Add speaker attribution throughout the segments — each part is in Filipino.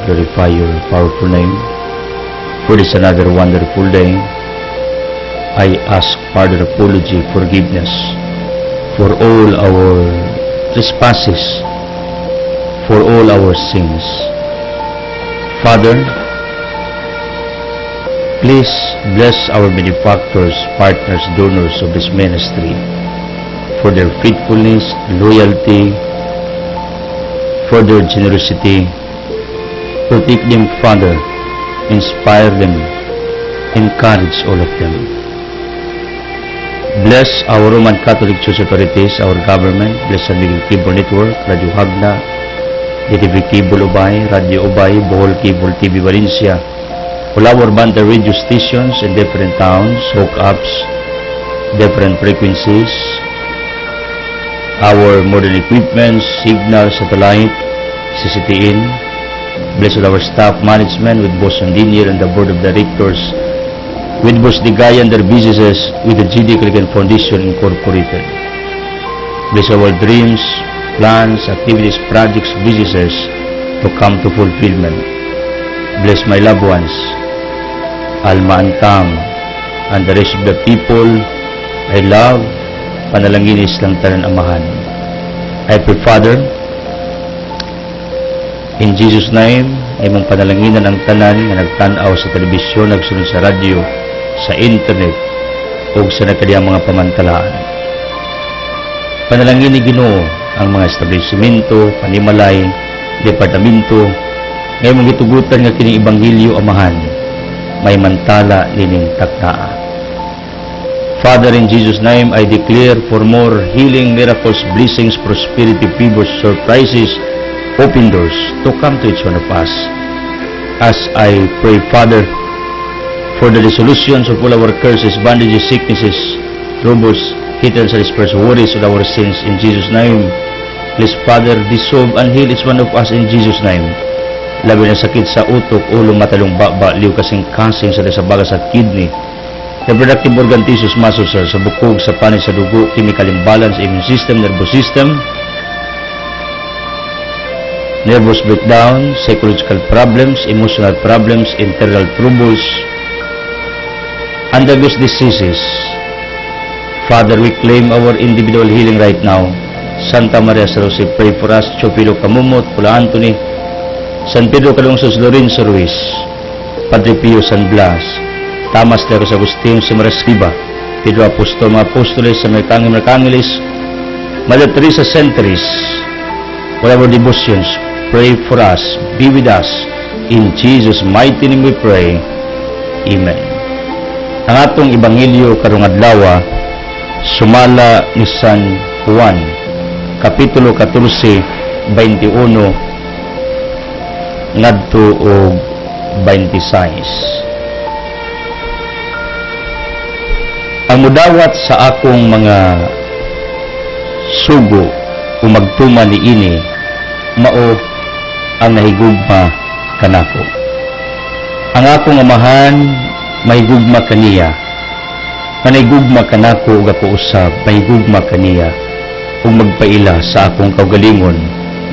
Speaker 1: glorify your powerful name. For this another wonderful day, I ask pardon, apology, forgiveness for all our trespasses, for all our sins. Father, please bless our benefactors, partners, donors of this ministry for their faithfulness, loyalty, for their generosity. Protect them, Father. Inspire them. Encourage all of them. Bless our Roman Catholic Church authorities, our government. Bless the Miguel Cable Network, Radio Hagna, DTV Cable Ubay, Radio Ubay, Bohol Cable TV Valencia, all our band radio stations in different towns, hookups, different frequencies, our modern equipment, signal, satellite, CCTN. Bless all our staff management with Boss Andinier and the board of directors, with Boss Digaya and their businesses, with the GD Kaligan Foundation Incorporated. Bless our dreams, plans, activities, projects, businesses to come to fulfillment. Bless my loved ones, Alma and Tam, and the rest of the people I love. Panalanginis lang tanan amahan. I pray, Father, in Jesus' name, ay mong panalanginan ang tanan na nagtanaw sa telebisyon, nagsunod sa radyo, sa internet, o sa nakadiyang mga pamantalaan. Panalangin ni Ginoo ang mga establishmento, panimalay, departamento, ngay mong gitugutan nga kining Ebanghelyo amahan, may mantala nining taktaa. Father, in Jesus' name, I declare for more healing, miracles, blessings, prosperity, favors, surprises, open doors to come to each one of us. As I pray, Father, for the resolutions of all our curses, bondages, sicknesses, troubles, hidden and dispersed worries of our sins, in Jesus' name. Please, Father, dissolve and heal each one of us in Jesus' name. Labi na sakit sa utok, ulo, matalong baba, liw kasing-kasing sa baga sa kidney, reproductive organ tissues, muscles, sa bukog, sa panin, sa dugo, chemical imbalance, immune system, nervous system, nervous breakdown, psychological problems, emotional problems, internal troubles, and various diseases. Father, we claim our individual healing right now. Santa Maria San Jose, pray for us. Chopilo Camumot, Pula Anthony, San Pedro Calungsos, Lorenzo Ruiz, Padre Pio San Blas, Tamas de Los Agustin, Simaras Riba, Pedro Apostol, mga Apostoles, sa Mercangilis, Mother Teresa Centuries, whatever devotions, pray for us, be with us. In Jesus' mighty name we pray. Amen. Ang atong Ebanghelyo karong adlaw sumala ni San Juan, Kapitulo 14, 21 ngadto og 26. Ang mudawat sa akong mga sugo o magtuman ni ini mao ang nahigugma kanako. Ang akong amahan mahigugma kaniya, manahigugma kanako ug ako usab mahigugma kaniya ug magpaila sa akong kaugalingon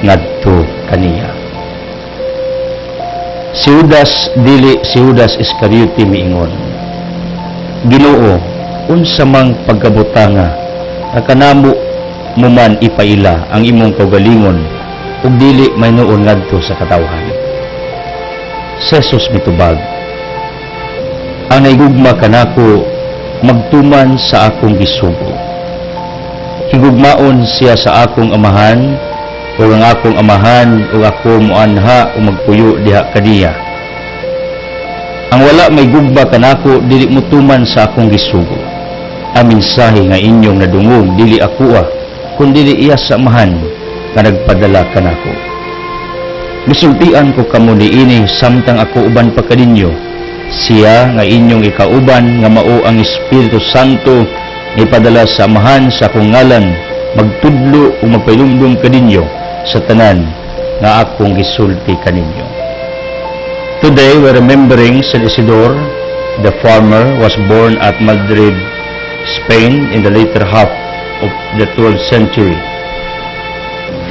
Speaker 1: ngadto kaniya. Si Judas dili si Judas Iscariote miingon, Ginoo, unsa mang pagkabutanga nga kanamo mo man ipaila ang imong kaugalingon ug dili maynoon ngadto sa katawhan. Si Jesus mitubag, ang naigugma kanako magtuman sa akong gisugo. Higugmaon siya sa akong amahan, o ang akong amahan o ako muanha o magpuyo diha kaniya. Ang wala may gugba kanako dili mutuman sa akong gisugo. Ang mensahe nga inyong nadungog dili ako kundi iya sa amahan nga nagpadala kanako. Misultian ko kamo niini samtang ako uban pa kaninyo. Siya nga inyong ikauban nga mao ang Espiritu Santo ipadala sa amahan sa akong ngalan, magtudlo o magpailumdum kaninyo sa tanan nga akong gisulti kaninyo. Today we're remembering San Isidore, the farmer, was born at Madrid, Spain in the later half of the 12th century.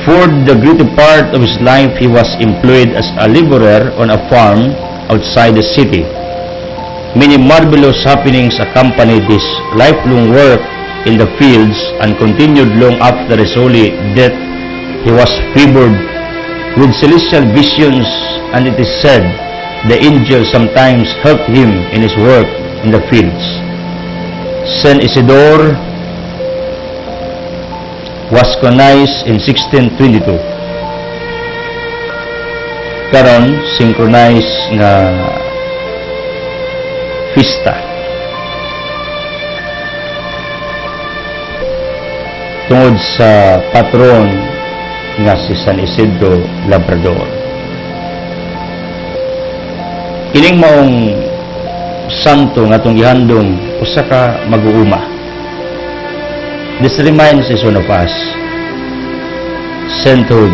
Speaker 1: For the greater part of his life, he was employed as a laborer on a farm outside the city. Many marvelous happenings accompanied this lifelong work in the fields and continued long after his holy death. He was favored with celestial visions, and it is said the angels sometimes helped him in his work in the fields. Saint Isidore was canonized in 1622. Karon synchronized nga Fiesta. Tungod sa patron nga si San Isidro Labrador. Kining maong santo nga itong gihandom usa ka mag-uuma. This reminds each one of us, sainthood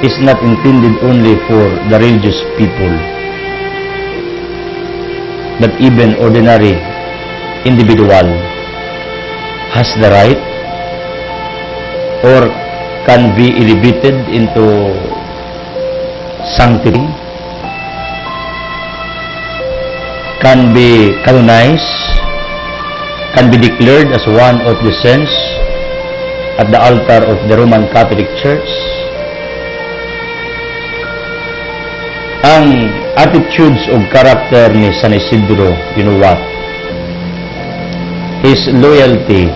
Speaker 1: is not intended only for the religious people, but even ordinary individual has the right or can be elevated into sanctity, can be canonized, can be declared as one of the saints at the altar of the Roman Catholic Church. Ang attitudes of character ni San Isidro, you know what? His loyalty,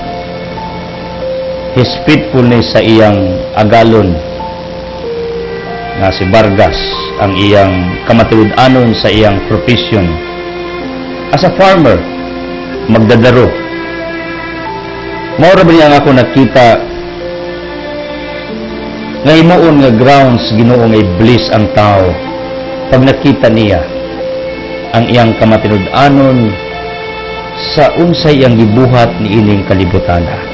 Speaker 1: his faithfulness sa iyang agalon nga si Vargas, ang iyang kamatuod-anon sa iyang profession. As a farmer, magdadaro. Maura ba niya ako nakita nga himuon nga grounds Ginoo nga i-bless ang tao pag nakita niya ang iyang kamatinud-anon sa unsay iyang gibuhat ni ining kalibutana.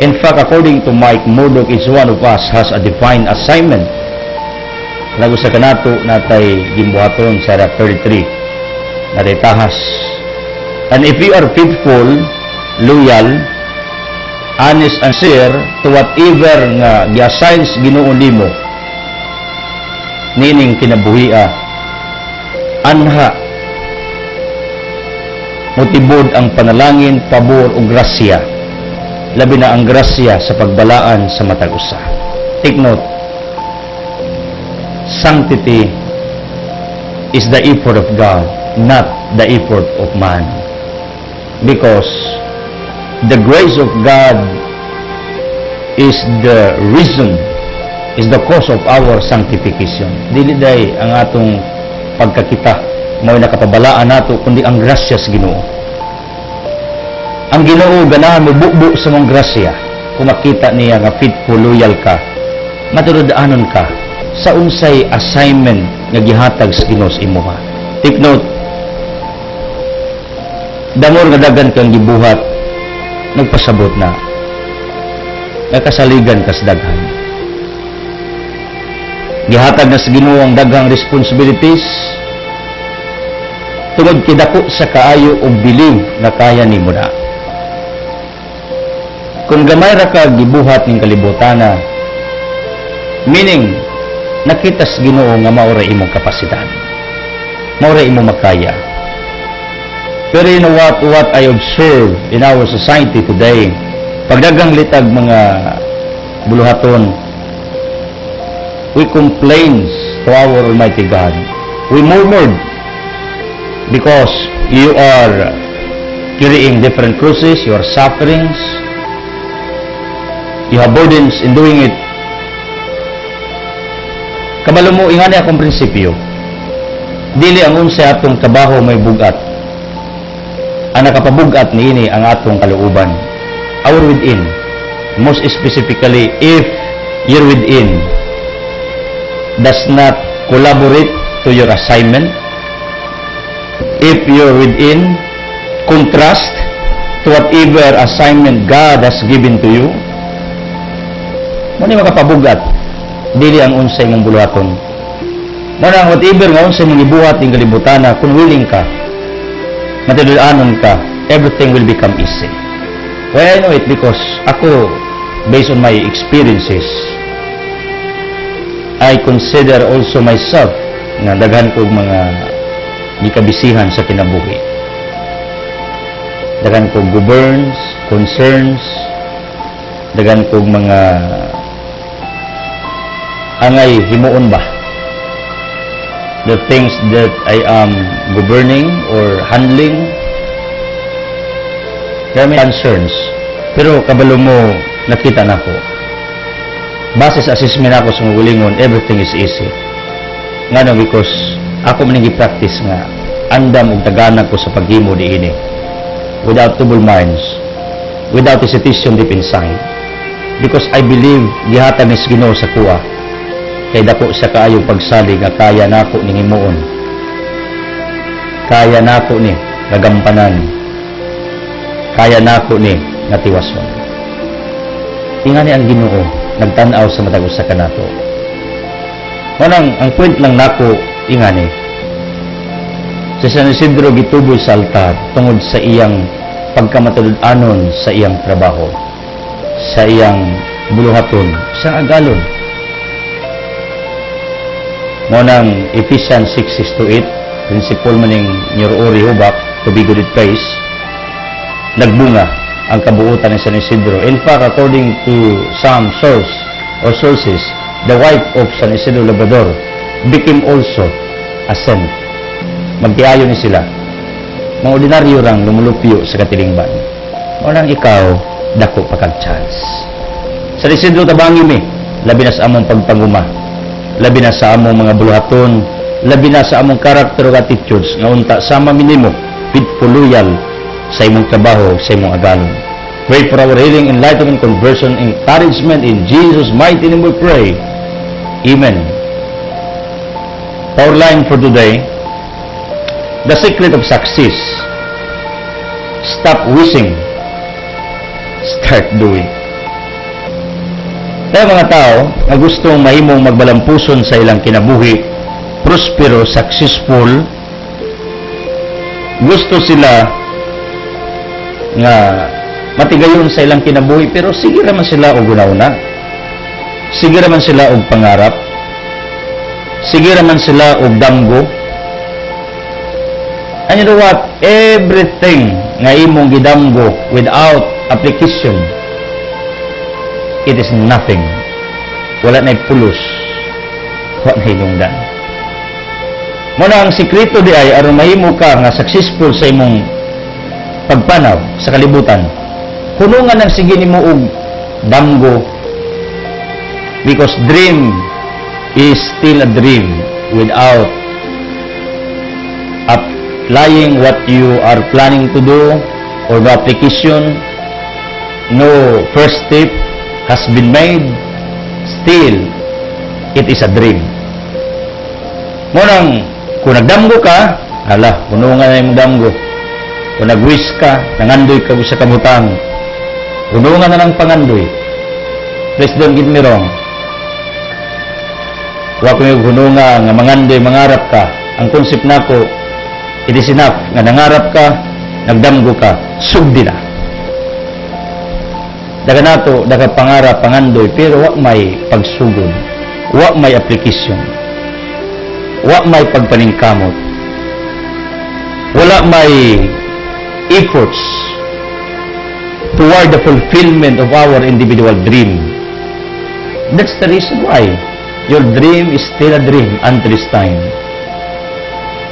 Speaker 1: In fact, according to Mike Murdoch, each one of us has a divine assignment. Nagusa kanato natay gimbuhaton sa 33 natay tahas. And if you are faithful, loyal, honest and sincere to whatever nga gi-assigns Ginoo nimo nining kinabuhia, anha motibod ang panalangin, pabor o grasya, labi na ang grasya sa pagbalaan sa matag usa. Take note, sanctity is the effort of God, not the effort of man. Because the grace of God is the reason, is the cause of our sanctification. Dili day ang atong pagkakita mo'y nakapabalaan nato, kundi ang grasya sa Ginoo. Ang Ginoo ganahan mo bukbo sa mong grasya kung makita niya nga faithful, loyal ka, matulod-anon ka sa unsay assignment nga gihatag sa Ginoo sa imuha. Take note, damor nga dagan kang gibuhat, nagpasabot na, nagkasaligan ka sa daghan. Gihatag na sa Ginoo ang daghang responsibilities, tungod kidako sa kaayo og believe na kaya nimo na. Kung gamay ra ka gibuhat ning kalibutana, meaning nakita sa Ginoo nga mao ra imong kapasidad, mao ra imong makaya. Pero you know what I observe in our society today, pagdagang litag mga buluhaton, we complain to our Almighty God. We murmured because you are carrying different crosses, your sufferings, you have burdens in doing it. Kabalo mo, ingani akong prinsipyo, dili ang unsay atong trabaho may bugat. Ang nakapabugat niini ang atong kalooban, our within. Most specifically, if your within does not collaborate to your assignment, if your within contrast to whatever assignment God has given to you, muna makapabugat, dili ang unsay mong buluhaton. Muna ang whatever nga unsay mong ibuhat ng kalibutana, kung willing ka, matulad-anon ka, everything will become easy. Why I know it? Because ako, based on my experiences, I consider also myself nga daghan kog mga gikabisihan sa kinabuhi. Daghan kog governs, concerns, daghan kog mga angay himuon ba. The things that I am governing or handling, there are many concerns. Pero kabalo mo, nakita na ko. Base sa assessment ako sa magulingon, everything is easy. Nga no, because ako maningi practice nga, andam og tagana ko sa paghimo diini. Without double minds, without hesitation deep inside. Because I believe, gihatag ni Ginoo sa kuha, kay dako sa kaayong pagsalig nga kaya nako ning himuon. Kaya nako ni nagampanan. Kaya nako ni natiwason. Ingani ang Ginoo nagtan-aw sa matag usa ka nato. Manang ang point lang nako ingani. Si San Isidro gituboy sa altar tungod sa iyang pagkamatulud-anon sa iyang trabaho, sa iyang buluhaton, sa agalon. Nang Ephesians 6:6-8, principle maning Nyururi Hubak, to be good at praise, nagbunga ang kabuutan ni San Isidro. In fact, according to some sources, the wife of San Isidro Labrador became also a saint. Magtiayo ni sila. Mga ordinaryo rang lumulupyo sa katilingban. Nang ikaw, dako pa kag chance. San Isidro tabangi mi, labi na sa among pagpanguma. Labi na sa among mga buluhaton, labi na sa among character ug attitudes nga unta sama minimo faithful loyal sa imong trabaho, sa imong agalon. Pray for our healing, enlightenment, conversion, encouragement in Jesus' mighty name we pray. Amen. Our line for today, the secret of success. Stop wishing, start doing. Kaya mga tao na gustong mahimong magbalampuson sa ilang kinabuhi, prospero, successful, gusto sila nga matigayon sa ilang kinabuhi, pero sige raman sila og una-una. Sige raman sila og pangarap. Sige raman sila og damgo. And you know what? Everything nga imong gidamgo without application, it is nothing. Wala na pulos. Wala na hinungdan. Muna ang sikreto di ay aron mahimo ka nga successful sa imong pagpanaw sa kalibutan. Hunungan ang sige nimo og damgo, because dream is still a dream without applying what you are planning to do or the application. No first step has been made, still it is a dream. Munang kung nagdamgo ka, hala, hunungan na yung damgo. Kung nag-wish ka, nangandoy ka sa kabutang, hunungan na ng pangandoy. Please don't get me wrong. Huwag ko yung hunungan nga mangandoy, mangarap ka. Ang concept na ko, it is enough nga nangarap ka, nagdamgo ka, sugdi na. Daga nato, daga pangarap, pangandoy, pero wak may pagsugod, wak may application, wak may pagpaningkamot, wala may efforts toward the fulfillment of our individual dream. That's the reason why your dream is still a dream until this time.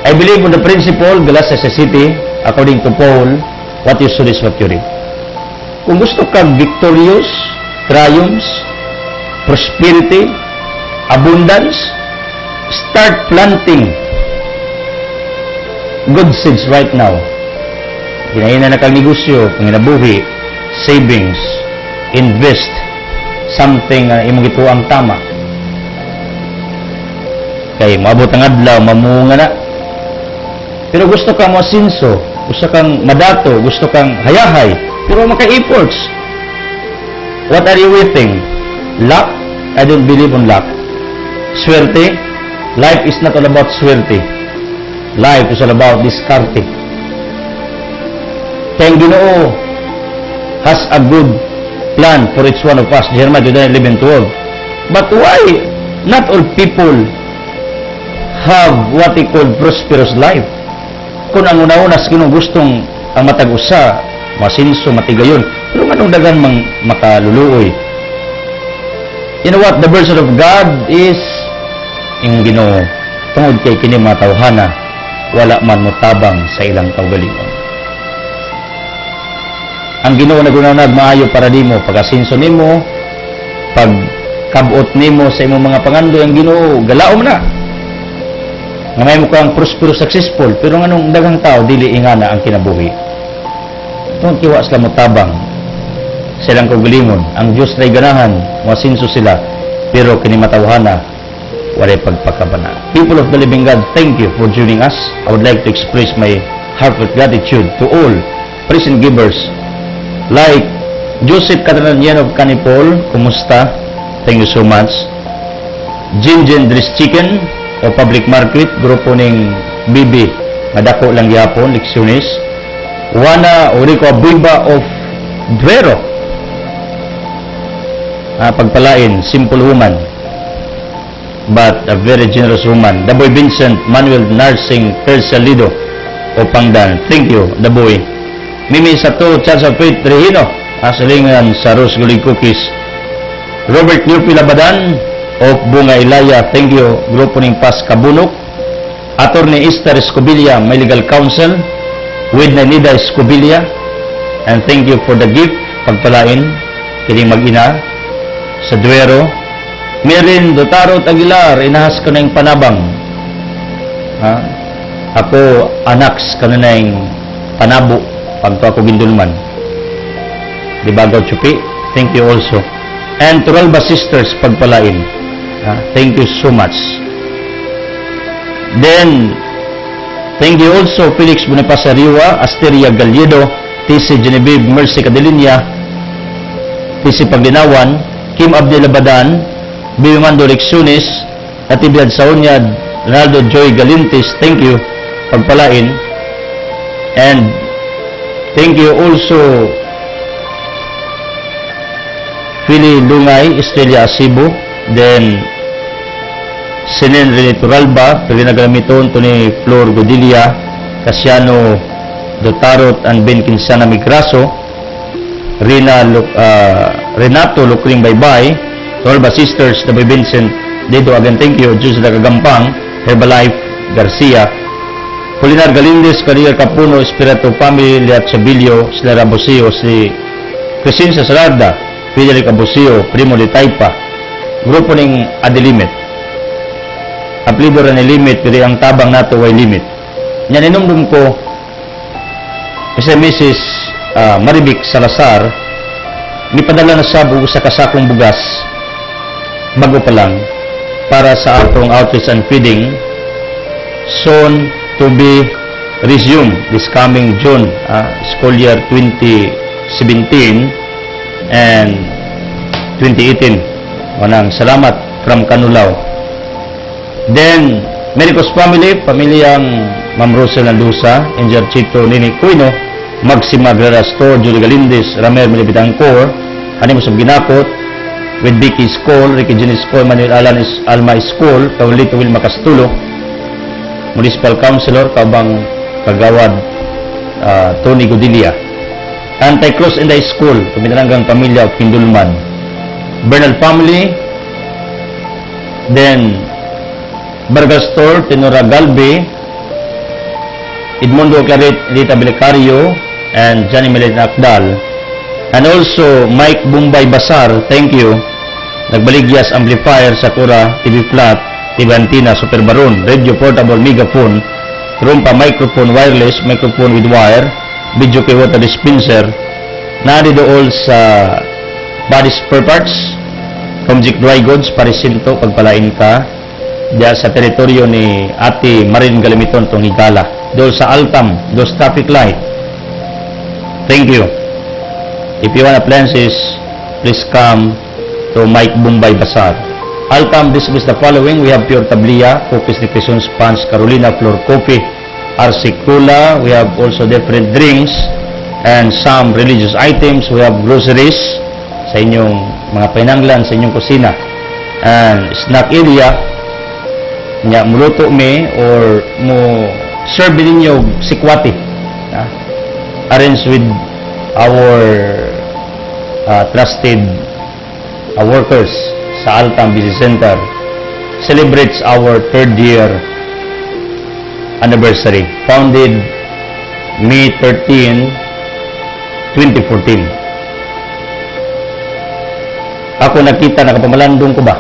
Speaker 1: I believe on the principle, Galatians city, according to Paul, what you sow is what you reap. Kung gusto kang victorious, triumphs, prosperity, abundance, start planting good seeds right now. Hinahina na kang negosyo, panginabuhi, savings, invest, something imong gituang tama. Kay maabot ang adlaw, mamunga na. Pero gusto kang masinso, gusto kang madato, gusto kang hayahay, pero maka-efforts. What are you waiting? Luck? I don't believe on luck. Swerte? Life is not all about swerte. Life is all about discarding. Kaya ang Ginoo has a good plan for each one of us. Jeremiah 29:11-12. But why not all people have what they call prosperous life? Kung ang una-una sa Ginoo gustong ang matag-usa, masinso, matigayon, pero anong dagan mang makaluluoy? You know what? The version of God is ang Ginoo tungod kay kini mga tawhana wala man motabang sa ilang kaugalingon. Ang Ginoo nagunanag maayo para nimo pagasinso nimo, pag kabot nimo sa imong mga pangandoy, ang Ginoo galaom na. Nga may mo kang prosperous, successful, pero nganong daghang tao dili ingana ang kinabuhi. Tungod kiwa sila motabang sa ilang kaugalingon. Ang Dios ray ganahan, masinso sila, pero kini matawhana walay pagpakabana. People of the living God, thank you for joining us. I would like to express my heartfelt gratitude to all present givers like Joseph Catananian of Canipol, kumusta? Thank you so much. Jinjen Dris Chicken o Public Market, grupo ning BB, madako lang yapon, leksyonis. Juana Orico Abuiba of Duero, pagpalain, simple woman, but a very generous woman. Daboy Vincent Manuel Narsing Persalido o Pangdan, thank you, Daboy. Mimi Sato, Church of Faith, Trehino, asalingan sa Rose Gulig Cookies. Robert Newpi Labadan of Bunga Ilaya, thank you, grupo ning Pas Kabunok. Attorney Esther Escobilia, my legal counsel, with Nanida Escobilia, and thank you for the gift, pagpalain, kining mag-ina, sa Duero. Merin Dotaro Aguilar, inahas ko na yung panabang. Ako, anaks ka na yung panabo, pagto ako gindulman. Dibagaw Chupi, thank you also. And Turalba Sisters, pagpalain. Thank you so much. Then, thank you also Felix Bonipasariwa, Asteria Galledo, TC Genevieve Mercy Cadelinia, TC Paglinawan, Kim Abdelabadan, Bimando Lexunis, Atibiyad Saonyad, Ronaldo Joy Galintis, thank you, pagpalain. And thank you also Philly Lungay, Estrella Asibo, then Senen Rene Turalba, Pinagamiton to ni Flor Godilia, Casiano Dotarot and Ben Kinsana Migraso, Renato Lucring Baybay, Turalba Sisters, Daboy Vincent, Dedo again, thank you, Jose Dagagampang, Herbalife Garcia, Polinar Galindez, Career Capuno, Espiritu Family, Liat Sabilio, Slara Busio, si Crisine Sasarada, Fidelic Abusio, Primo Litaypa, grupo ning Adilimit. Aplido ra ni limit, pero ang tabang nato way limit. Yan inumdum ko kasi Mrs. Maribik Salazar, mipadala na sa sa kasakong bugas bago pa lang para sa atong outreach and feeding soon to be resumed this coming June, school year 2017 and 2018. Manang salamat from Canulao. Then, Mericos family, pamilyang Ma'am Rosel Landusa, Enjarchito Nini Cuino, Maxima Guerra Store, Julie Galindez, Ramer Milibitangcor, Animos of Ginapot, with Vicky School, Ricky Jenny School, Manuel Alan Alma School, Paulito Wilma Castulo, Municipal Councilor, Kabang Kagawad, Tony Godilia, Anti-Cross in the School, Kuminaranggang Pamilya of Kindulman, Bernal family, then Burger Store, Tenora Galbe, Edmundo Claret, Rita Belicario, and Johnny Melet Akdal, and also Mike Bumbay Basar, thank you, Nagbaligyas Amplifier, Sakura, TV Flat, TV Antina, Super Baron, Radio Portable, Megaphone, Rumpa Microphone, Wireless, Microphone with Wire, Video Key Water Dispenser, narido all sa Body Spare Parts, Comjic Dry Goods, Parisinto, pagpalain ka, diya sa teritoryo ni Ate Marin Galimiton tong Higala, doon sa Altam, those traffic light, thank you. If you want appliances, please come to Mike Bumbay Basar. Altam distributes the following: we have Pure Tablia, Cookies, Nutrition, Sponge, Carolina, Floor Coffee, RC Cola, we have also different drinks and some religious items, we have groceries, sa inyong mga pinanglan, sa inyong kusina. And snack area, nya muluto me or mo serve ninyo sikwati. Arrange with our trusted workers sa Altam Business Center. Celebrates our 3rd year anniversary. Founded May 13, 2014. Ako nakita, nakapamalandong ko ba?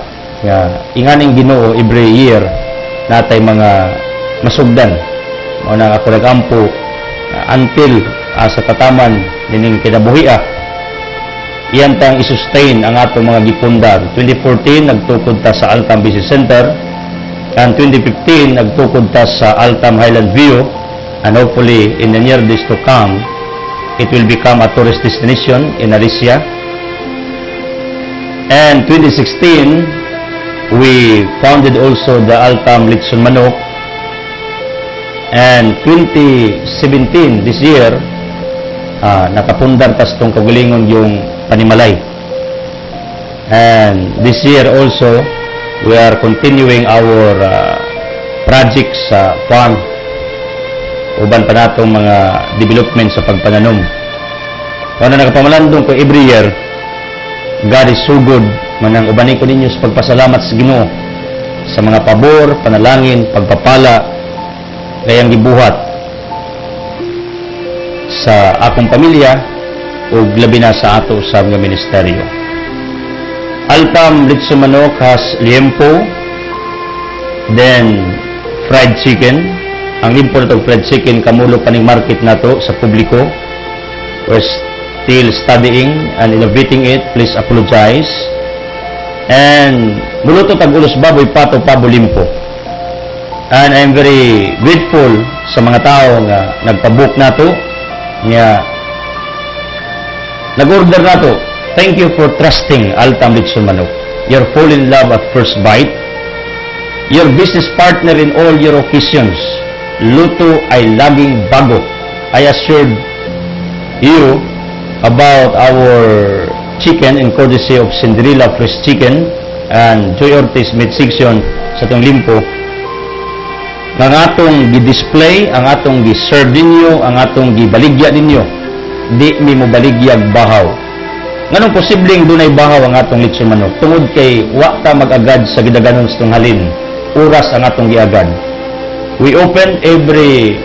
Speaker 1: Inganing Ginoo every year natay mga masugdan. Mao nang ako nagampo until sa tataman nining kinabuhi. Iyan tang isustain ang atong mga gipundar. 2014 nagtukod ta sa Altam Business Center, and 2015 nagtukod ta sa Altam Highland View, and hopefully in the near days to come it will become a tourist destination in Alicia. And 2016 we founded also the Altam Litson Manok, and 2017 this year nakapundar tas tong kagalingon yung Panimalay. And this year also we are continuing our projects sa farm, uban pa natong mga development sa pagpananom. Kung nakapamalandong ko every year, God is so good. Manang ubanin ko ninyo sa pagpasalamat sa Ginoo sa mga pabor, panalangin, pagpapala kayang gibuhat sa akong pamilya o labi na sa ato sa mga ministeryo. Altam Litson Manok has liempo, then fried chicken. Ang liempo na fried chicken kamulo paning market nato sa publiko. We're still studying and innovating it. Please apologize. And muluto tag-ulos baboy pato pabo limpo. And I'm very grateful sa mga tao nga nagpabook nato nga nag-order nato. Thank you for trusting Altam Litson Manok. You're fall in love at first bite. Your business partner in all your occasions. Luto ay laging bago. I assured you about our chicken in courtesy of Cinderella Fresh Chicken and Joy Ortiz Meat Section sa itong limpo. Ang atong gi-display, ang atong gi-serve ninyo, ang atong gibaligya ninyo, di mi mo baligyag bahaw. Nganong posibleng dunay bahaw ang atong Litson Manok? Tungod kay wa ta mag-agad sa gidaganon sa itong halin. Oras ang atong giagad. We open every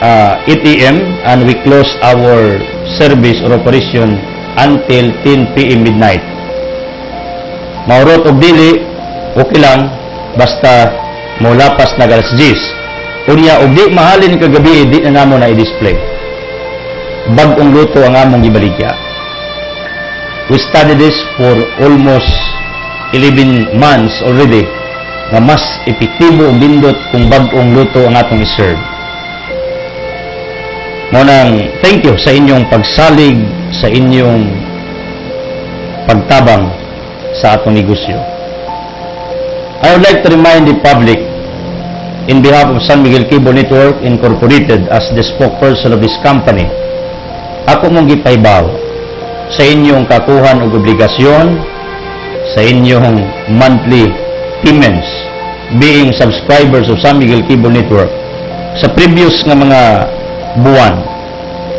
Speaker 1: 8 a.m. and we close our service or operation until 10 p.m. midnight. Maurot o dili, okay lang, basta mulapas na alas 10. Unya, o di mahalin kagabi, di na namo na i-display. Bagong luto ang among gibaligya. We studied this for almost 11 months already, na mas epektibo o bindot kung bagong luto ang atong iserve. Munang thank you sa inyong pagsalig, sa inyong pagtabang sa atong negosyo. I would like to remind the public, in behalf of San Miguel Cable Network Incorporated as the spokesperson of this company, ako mong gipaybaw sa inyong kakuhan o obligasyon, sa inyong monthly payments, being subscribers of San Miguel Cable Network sa previous nga mga buwan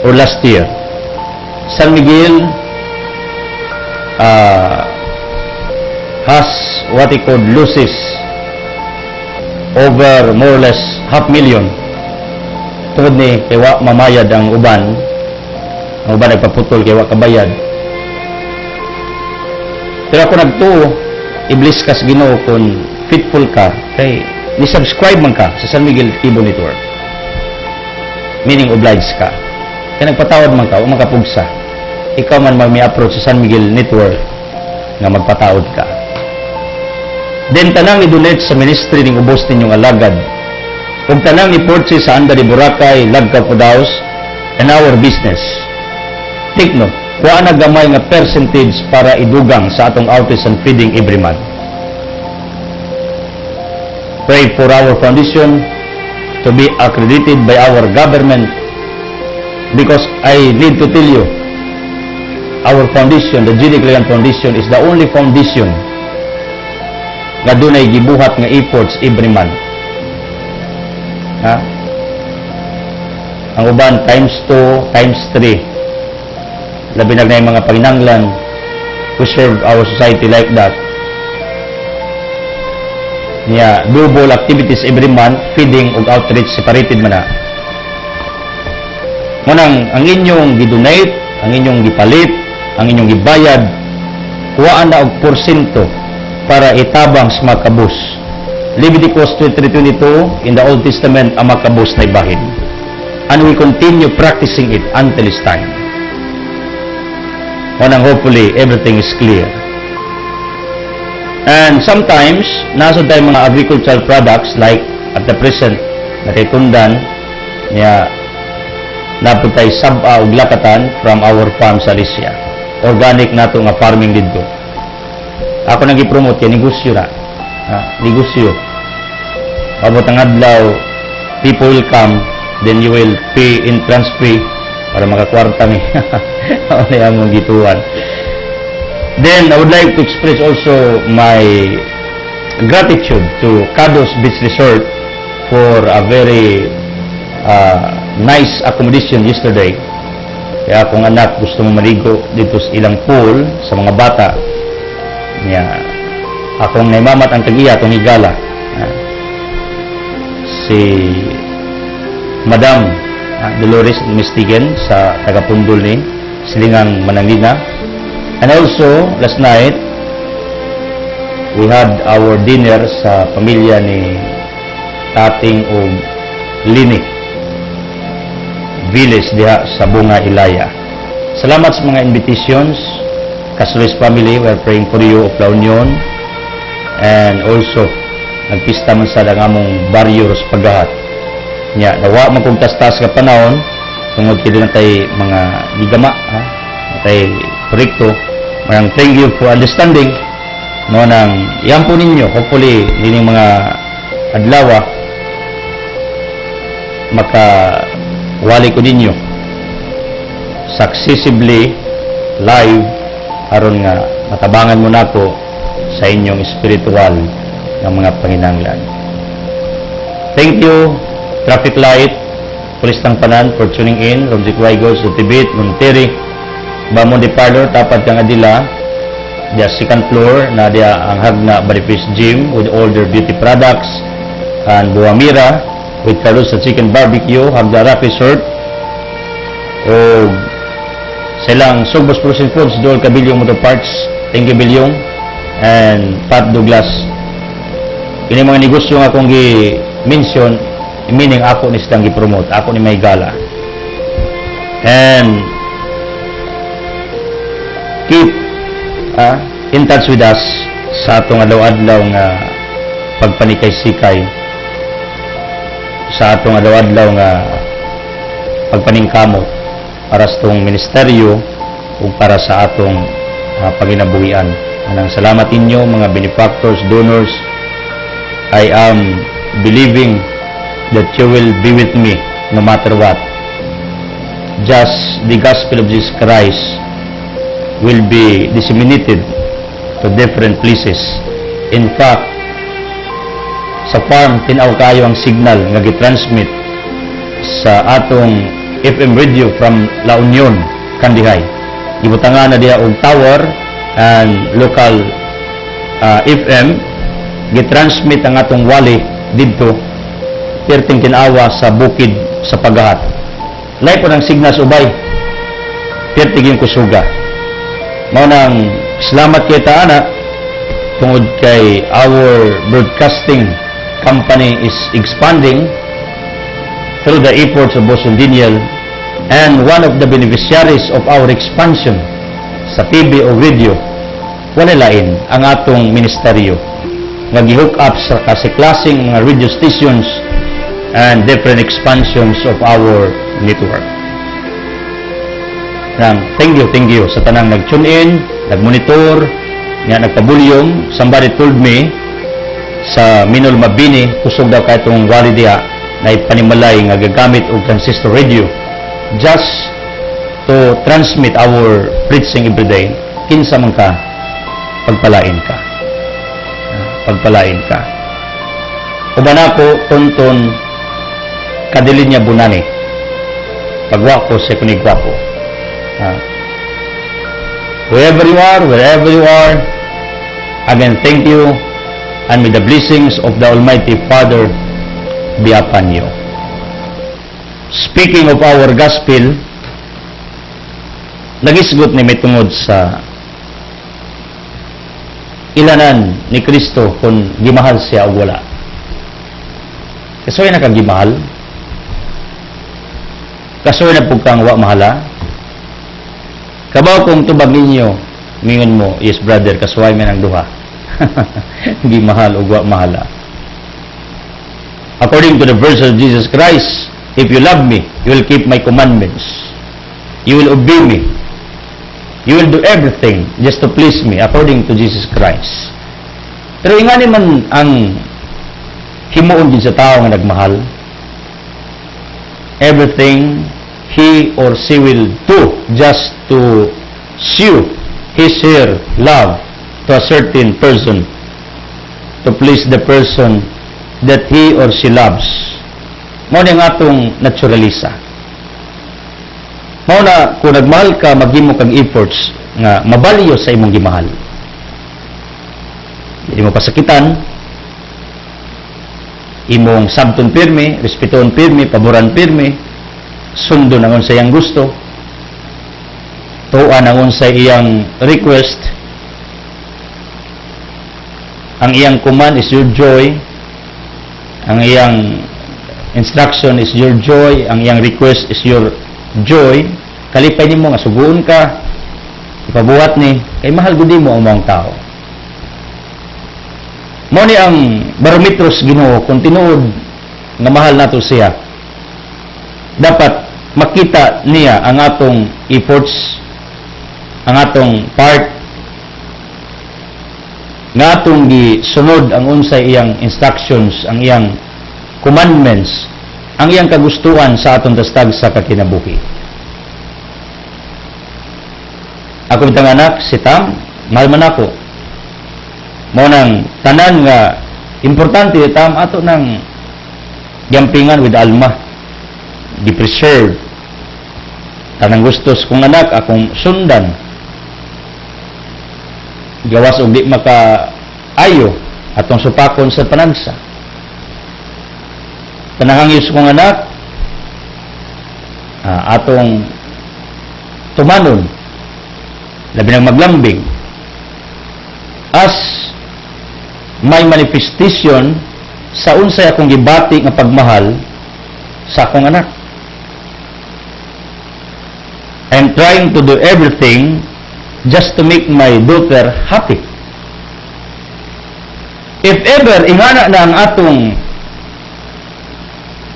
Speaker 1: or last year. San Miguel has what he called losses over more or less 500,000 tungod ni kay wa mamayad ang uban nagpaputol kay wa kabayad. Pero ako nagtuo, iblis ka sa Ginoo kung faithful ka kay ni-subscribe man ka sa San Miguel Cable Network, meaning obliged ka kaya nagpatawad man ka o makapugsa, ikaw man mag-approach sa San Miguel Network nga magpatawad ka. Then tanang i-donate sa ministry ning ubos ninyong alagad ug tanang i-purchase sa Anda de Boracay, Lagka Pudaos and our business. Take note, kuha na gamay nga percentage para idugang sa atong outreach and feeding every month. Pray for our foundation to be accredited by our government, because I need to tell you, our foundation, the G.D. Clegan Foundation, is the only foundation nga dunay gibuhat nga efforts every month. Ha? Ang uban times 2, times 3. Labi na yung mga panginanglan who serve our society like that. Double activities every month, feeding ug outreach separated man na. Munang ang inyong gidonate, ang inyong gipalit, ang inyong gibayad, kuhaan na og porsyento para itabang sa makabus. Leviticus 23:22 in the Old Testament ang makabus na ibahin. And we continue practicing it until this time. Munang hopefully everything is clear. And sometimes, nasa tayo mga agricultural products like at the present, natitundan niya napod tayo saba o lakatan from our farm sa Alicia. Organic na ito nga farming dito. Ako nang i-promote yan, negosyo na. Negosyo. Abot ang adlaw, people will come, then you will pay entrance fee para makakwarta mi. Ano yung mong gituan. Then, I would like to express also my gratitude to Cados Beach Resort for a very nice accommodation yesterday. Kaya akong anak gusto mo maligo dito sa ilang pool sa mga bata. Akong naimamat ang tag-iya, itong higala. Si Madam Dolores Mistigan sa tagapundol ni Silingang Manangina. And also, last night, we had our dinner sa pamilya ni Tating o Lini Village diha sa Bunga Ilaya. Salamat sa mga invitations. Casulis family, we are praying for you of La Union. And also, nagpista man sa langamong baryo sa paggahat. Nawa magkugtastas ka panahon, tungod kaya na tayo mga gigama, tayo proyekto. Marang thank you for understanding. Nang yan po ninyo, hopefully, dining mga adlawa, makawali ko ninyo successively live aron nga matabangan mo nako sa inyong spiritual ng mga panginanglan. Thank you, traffic light, Pulis ng Tanan, for tuning in. Romzik Waigos, Tibet, Monteri, Bamon de Parlor, tapat kang adila. The second floor na dia ang Hagna Boniface Gym with all their beauty products, and Buamira with Carlos sa Chicken Barbecue, Hagna Rock Resort, o silang Sugbos Frozen Foods, Joel Cabilyong Motor Parts, thank you Bilyong, and Pat Douglas. Kini mga negosyo nga akong gi-mention, meaning ako ni silang gi-promote, ako ni may gala. And keep in touch with us sa atong adlaw-adlaw nga pagpanikay-sikay, sa atong adlaw-adlaw nga pagpaningkamot para sa atong ministeryo o para sa atong paginabuhian. Anang salamat inyo mga benefactors, donors. I am believing that you will be with me no matter what. Just the gospel of Jesus Christ will be disseminated to different places. In fact, sa farm, tinaw kayo ang signal nga gitransmit sa atong FM radio from La Union, Kandihay. Ibutangan na diya og tower and local FM, gitransmit ang atong wali dito, perting kinawa sa bukid sa Pagahat. Lahi po ng signal sa ubay, perting yung kusuga. Maunang salamat kita anak tungod kay our broadcasting company is expanding through the efforts of Boson Daniel, and one of the beneficiaries of our expansion sa TV o radio wala lain ang atong ministeryo nga gi-hook up sa kasi-klaseng mga radio stations and different expansions of our network. Thank you sa tanang nag-tune in, nag-monitor, nga nagpabulyong. Somebody told me sa Minol Mabini, kusog daw ka itong wali diya na ipanimalay nga gagamit og transistor radio. Just to transmit our preaching every day, kinsa man ka, pagpalain ka. Pagpalain ka. Uban ako, tunton, kadili niya bunani. Pagwako, sa kunigwako. Wherever you are, again, thank you, and may the blessings of the Almighty Father be upon you. Speaking of our gospel, nagisgot ni may tungod sa ilanan ni Kristo kung gimahal siya o wala. Kasoy na kang gimahal? Kasoy na po kang wa mahala? Kabaw kung tubag ninyo, mingon mo, yes brother, kasuway man ang duha. Gimahal o wa mahala. According to the verse of Jesus Christ, if you love me, you will keep my commandments. You will obey me. You will do everything just to please me, according to Jesus Christ. Pero ingani man ang himuon din sa tao nga nagmahal, everything he or she will do just to show his or her love to a certain person, to please the person that he or she loves. Mao ni nga atong naturalisa. Mao na kung nagmahal ka, maghimo kang efforts nga mabaliyo sa imong gimahal. Hindi mo pasakitan, imong sabton pirmi, respeton pirmi, paboran pirmi, sundo nangon sa iyang gusto, tuan nangon sa iyang request. Ang iyang command is your joy, ang iyang instruction is your joy, ang iyang request is your joy. Kalipay nimo nga suguon ka, ipabuhat ni kay mahal gud mo ang mga tao. Mao ni ang barometros Ginoo kung tinuod nga mahal nato siya. Dapat makita niya ang atong efforts, ang atong part, nga atong gisunod ang unsay iyang instructions, ang iyang commandments, ang iyang kagustuhan sa atong tastag sa kakinabuhi. Ako bitang anak, si Tam, mahal man ako. Mao nang tanan nga importante Tam ato nang gampingan with alma, gi-preserve. Tanang gustos kong anak akong sundan. Gawas og di maka ayo atong supakon sa panagsa. Tanahangis kong anak atong tumanon labi nang maglambing as may manifestation sa unsay akong gibati nga pagmahal sa akong anak. I'm trying to do everything just to make my daughter happy. If ever ingana na ang atong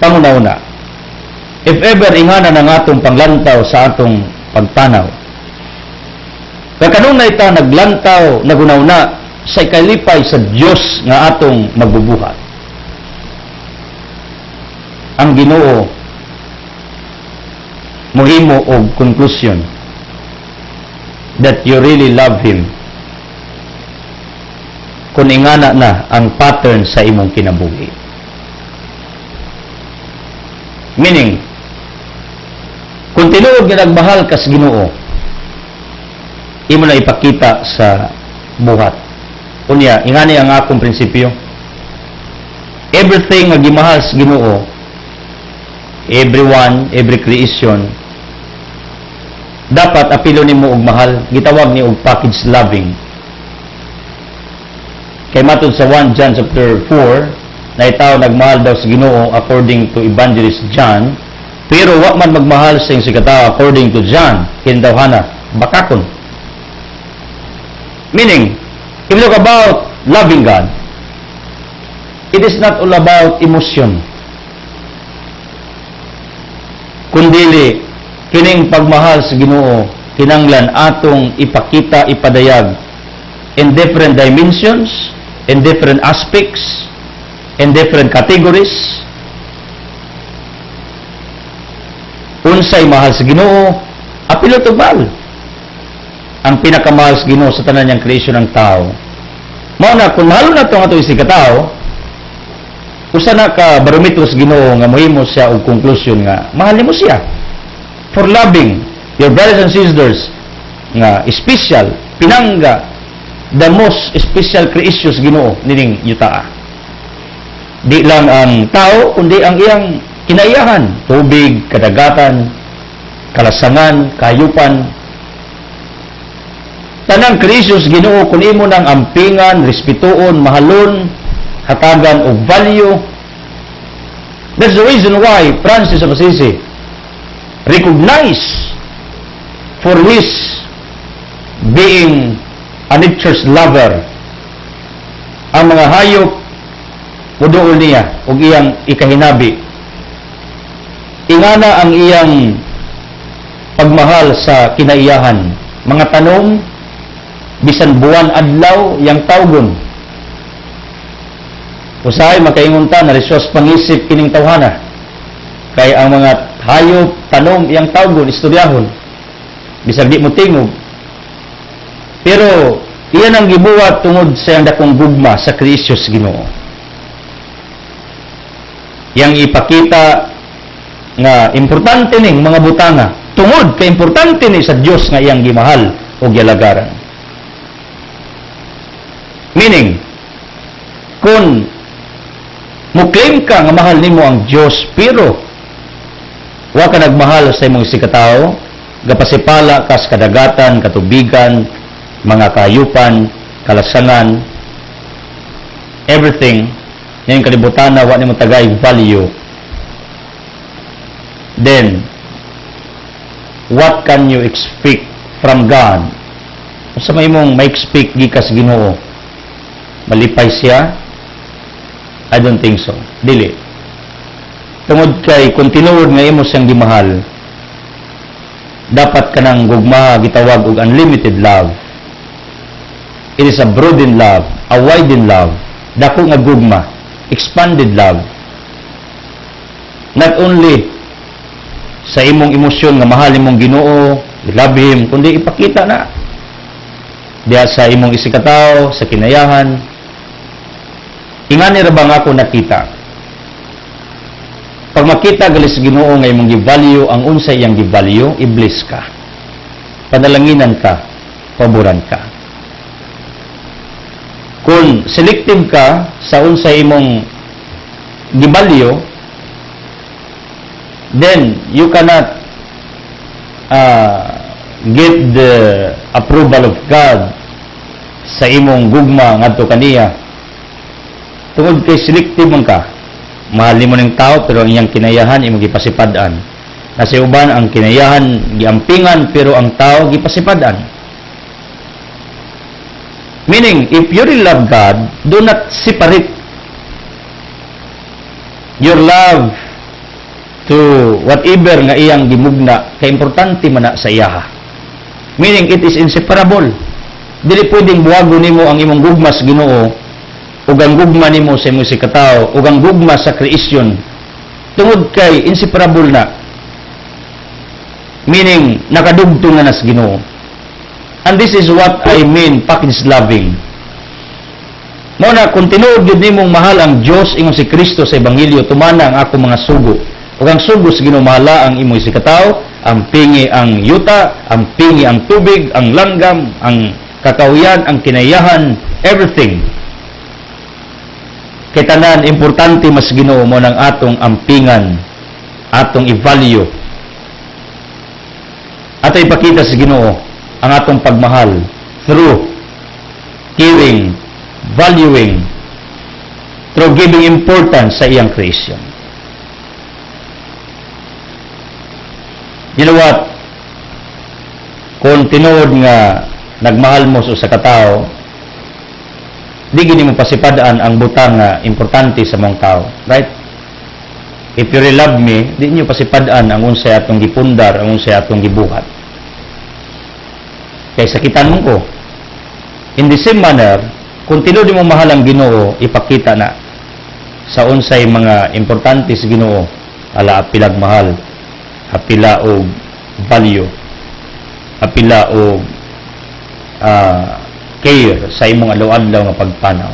Speaker 1: pangunauna, if ever ingana na ang atong panglantaw sa atong pagtanaw, kanunay ta naglantaw, nagunauna sa ikalipay sa Dios nga atong magbubuhat. Ang Ginoo mohimo og conclusion that you really love Him kung ingana na ang pattern sa imong kinabuhi. Meaning, kung tinuod nga nagmahal ka sa Ginoo, imo na ipakita sa buhat. Unya, ingani ang akong prinsipyo. Everything nga gimahal sa Ginoo, everyone, every creation, dapat apilo nimo og mahal, gitawag ni og package loving. Kay matud sa 1 John chapter 4, na itaw nagmahal daw sa Ginoo according to Evangelist John, pero wa man magmahal sa iyang sikataw according to John, kinadawhana bakakon. Meaning, if you talk about loving God, it is not all about emotion. Kundili, kining pagmahal sa Ginoo, kinanglan atong ipakita, ipadayag in different dimensions, in different aspects, in different categories. Unsay mahal sa Ginoo, apilo tubal. Ang pinakamahal sa Ginoo sa tanan niyang kreasyon ng tao. Mao na kung mahal na itong ato isig katao, usa na ka barometro sa Ginoo nga mohimo siya og konklusyon nga mahal mo siya for loving your brothers and sisters nga special, pinangga, the most special creation sa Ginoo nining yuta. Di lang ang tao kundi ang iyang kinaiyahan, tubig, kadagatan, kalasangan, kayupan, tanang creation sa Ginoo kun imo nang ampingan, respetuon, mahalon, hatagan og value. That's the reason why Francis of Assisi recognized for his being a nature's lover ang mga hayop muduol niya og iyang ikahinabi. Ingana ang iyang pagmahal sa kinaiyahan, mga tanom bisan buwan adlaw yang tawgon. Usahay makaingon ta na resource pangisip kining tawhana. Kay ang mga hayop, tanom yang tawgon istoryahon. Bisag di mo tingog. Pero iyan ang gibuhat tungod sa iyang dakong gugma sa kreasyon sa Ginoo. Yang ipakita nga importante ning mga butanga tungod kay importante ni sa Dios nga iyang gimahal o gialagaran. Meaning, kung muklaim ka nga mahal nimo ang Dios pero wa ka nagmahal sa imong sikatawo, gapasipala ka sa kadagatan, katubigan, mga kayupan, kalasangan, everything, ngayon kalibutan na wa nimo tagay value, then what can you expect from God? Sa may mong ma-expect gikas Ginoo, malipay siya? I don't think so. Dili. Tungod kay kung tinuod nga imo siyang gimahal, dapat ka nang gugma gitawag og unlimited love. It is a broadened love, a widened love, dako nga gugma, expanded love. Not only sa imong emosyon nga mahal imong Ginoo, you love Him, kundi ipakita na diya sa imong isikataw, sa kinayahan. Ingani ra ba nga ako nakita? Pag makita gali sa Ginoo nga imong gi-value ang unsa iyang gi-value, i-bless ka. Panalanginan ka, paboran ka. Kung selective ka sa unsa imong gi-value, then you cannot get the approval of God sa imong gugma ngadto kaniya. Tungod kay selective man ka, mahal mo ng tao pero ang iyang kinayahan imong gipasipadan. Kasi uban ang kinayahan giampingan pero ang tao gipasipadan. Meaning, if you really love God, do not separate your love to whatever nga iyang gimugna kay importante man na sa iyaha. Meaning, it is inseparable. Dili pwedeng buhagon nimo ang imong gugma sa Ginoo ug ang gugma nimo sa imong sikataw ug ang gugma sa kreasyon tungod kay inseparable na. Meaning, nakadugtong na sa Ginoo. And this is what I mean package loving. Mao na kung tinuod gyud nimong mahal ang Dios ingon si Kristo sa ebanghelyo, tumana ang ako mga sugo. Ug ang sugo sa Ginoo mahala ang imong sikataw, ang pingi ang yuta, ang pingi ang tubig, ang langgam, ang kakahuyan, ang kinayahan, everything. Kay tanan importante mas Ginoo mo ng atong ampingan, atong i-value. Ato ipakita sa Ginoo ang atong pagmahal through caring, valuing, through giving importance sa iyang creation. You know what? Kung tinuod nga nagmahal mo sa katao, di gini mo pasipadaan ang butang nga importante sa mong tao. Right? If you really love me, di nyo pasipadaan ang unsay atong gipundar, ang unsay atong gibuhat. Kaya sakitan mo ko. In the same manner, kung tinuod mo mahal ang Ginoo, ipakita na sa unsay mga importante sa Ginoo, ala apilag mahal, apila og value. apila o care sa imong adlaw-adlaw nga pagpanaw.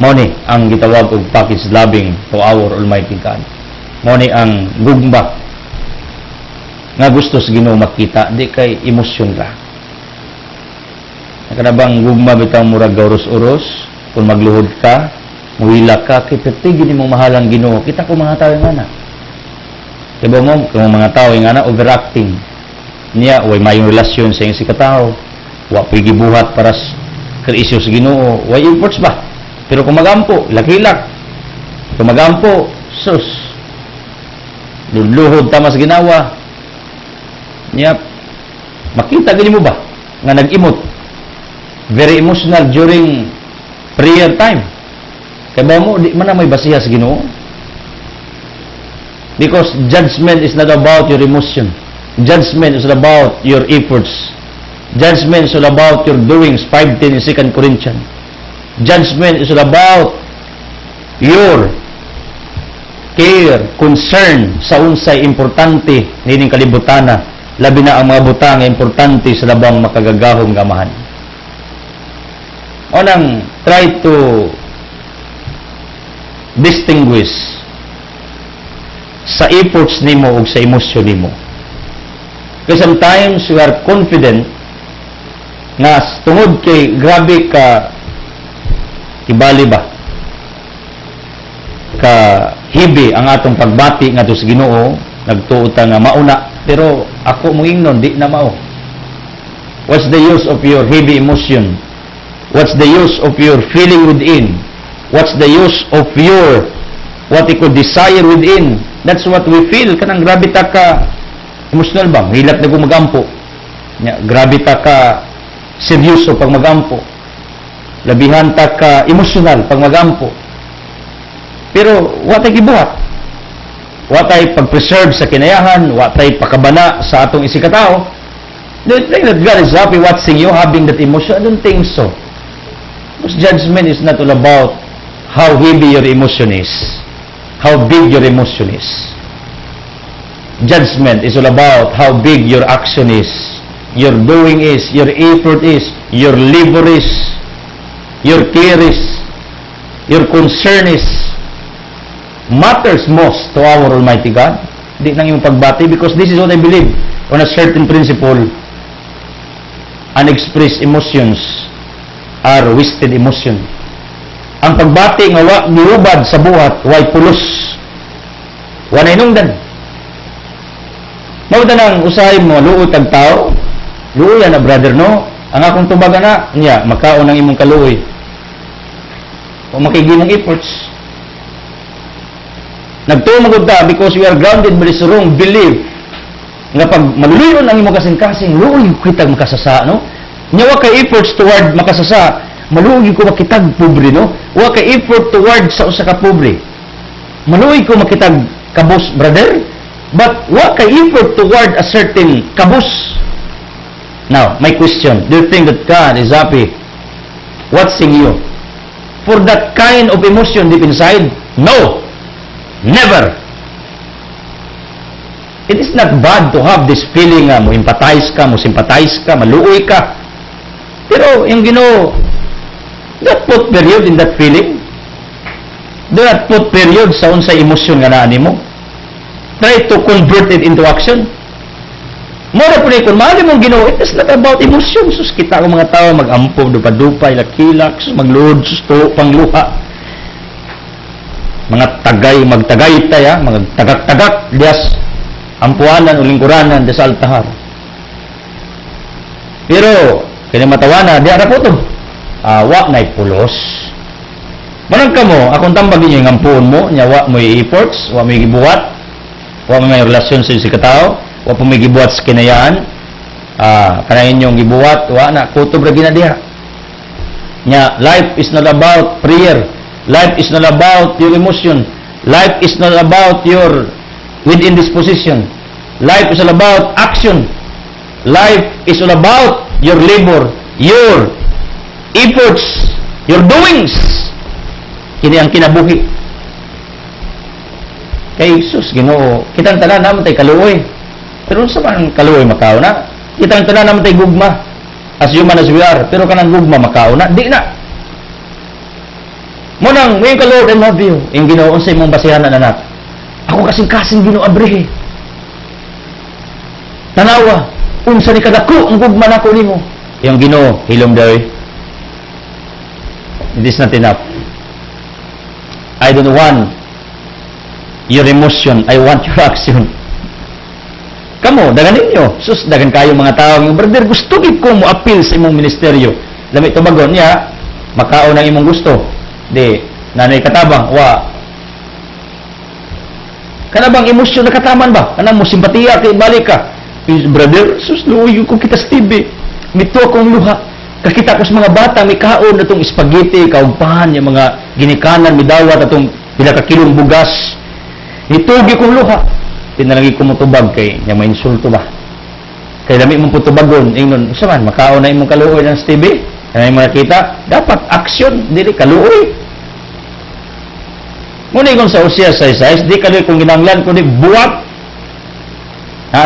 Speaker 1: Mao ni ang gitawag og package loving to our Almighty God. Mao ni ang gugma nga gusto sa Ginoo makita, di kay emosyon ra. Kanabang gugma bitaw murag uros-uros, kung magluhod ka, muhila ka, kay pertigin imong mahalang Ginoo. Kita ko mga tao nga na. Diba mo, kung mga tao nga na overacting niya, way mayong relasyon sa iyong sikatao, wa po'y gibuhat para sa isyo sa Ginoo, way efforts ba? Pero kung magampo, lakilak. Kung magampo, sus, luluhod tama sa ginawa, niya, makita ganyan mo ba? Nga nag-imot. Very emotional during prayer time. Kaya ba mo, di man na may basiha sa Ginoo? Because judgment is not about your emotion. Judgment is about your efforts. Judgment is all about your doings. 5:10 in 2 Corinthians. Judgment is all about your care, concern sa unsay importante nining kalibutana. Labi na ang mga butang nga importante sa labang makagagahong gamahan. O nang try to distinguish sa efforts nimo ug sa emosyon nimo. Kasi sometimes you are confident nga tungod kay grabe ka ibali ba ka hibi ang atong pagbati ngadto sa Ginoo, nagtuo ta nga mauna, pero ako mo ingnon di na mao. What's the use of your heavy emotion? What's the use of your feeling within? What's the use of your what you could desire within? That's what we feel. Kanang grabe ta ka emotional ba? Hilat na gumagampo. Grabe ta ka seryoso pag magampo. Labihan ta ka emotional pag magampo. Pero watay gibuhat. Watay pag-preserve sa kinayahan, watay pakabana sa atong isikatao. Don't think that God is happy watching you having that emotion. I don't think so. Because judgment is not all about how heavy your emotion is. How big your emotion is. Judgment is all about how big your action is, your doing is, your effort is, your labor is, your care is, your concern is. Matters most to our Almighty God. Di nang yung pagbati, because this is what I believe on a certain principle. Unexpressed emotions are wasted emotion. Ang pagbati nga wa niubad sa buhat, way pulos. Wa na inungdan. Mao nang usahay mo luoy tag tao. Luoy na brother no. Ang akong tubaga na niya makaon ang imong kaluoy. O makiginang efforts. Nagtuo magud ta because we are grounded by this wrong belief. Nga pag maluyon ang imong kasing-kasing, luoy kitag makasasa no. Nya wa kay efforts toward makasasa. Maluoy ko makitag pobre no. Wa kay effort toward sa usa ka pobre. Maluoy ko makitag kabus brother, but wa kay effort toward a certain kabus. Now, my question, do you think that God is happy watching you for that kind of emotion deep inside? No. Never. It is not bad to have this feeling mo empathize ka, mo sympathize ka, maluoy ka. Pero yung Ginoo, don't put period in that feeling. Do not put period sa unsay emosyon nga naa nimo. Try to convert it into action. Mora po na kung mahali mong Ginoo, it is not about emotion. Sus, kita ko mga tao mag-ampo, dupay-dupay, lakilak, sus, magluhod, sus, pangluha. Mga tagay, magtagay tayo, mga tagak-tagak, dias, ampuanan o lingkuranan, dias altahar. Pero, kinamatawana, di ara po ito. Wa na'y pulos. Manang ka mo, akong tambag ninyo yung ampuon mo, niya wa mo i-efforts, wa mo i-gibuhat, wa mo may relasyon sa katao, wa po may gibuhat sa kinayaan, kanayin yung gibuhat, wa na, kutob ra ginadiha. Nya, life is not about prayer. Life is not about your emotion. Life is not about your within disposition. Life is all about action. Life is all about your labor, your efforts, your doings. Kini ang kinabuhi. Kay Jesus, Ginoo, kitang tanan naman tay kaluoy. Pero sa man kaluoy makaw na, Kitang tanan naman tayo gugma. As human as we are. Pero kanang gugma, makauna. Di na. Munang, ngayon ka Lord, I love you. Yung Ginoo, unsay mong basihan na anak. Ako kasing-kasing Ginoo abrihe. Tanawa, unsa ni kadako ang gugma nako nimo. Yung Ginoo, hilom daw. It is not enough. I don't want your emotion. I want your action. Kamo, dagan ninyo. Sus, dagan kayo mga tao. Yung brother, gusto gid ko mo appeal sa imong ministeryo. Lamit tubagon niya, makao ng imong gusto. Di, nanay katabang, wa. Kanabang emosyon na kataman ba? Kanang mo simpatiya kay balik ka. Brother, sus, luoy ko kita Steve. Mito akong luha. Kakita ko sa mga bata, may kaon na itong spaghetti, kaugpahan, yung mga ginikanan, may dawat, itong pila ka kilong bugas. Itugi kong luha. Tinalagi ko mo tubag kay niya may insulto ba? Kay dami mong putubagon, ingnon, isa man, makaon na imong kaluoy ng Steve. Kaya mo nakita, dapat action, dili kaluoy. Muna kung sa Osias 6:6, di kaluoy kung ginanglan, kundi buhat.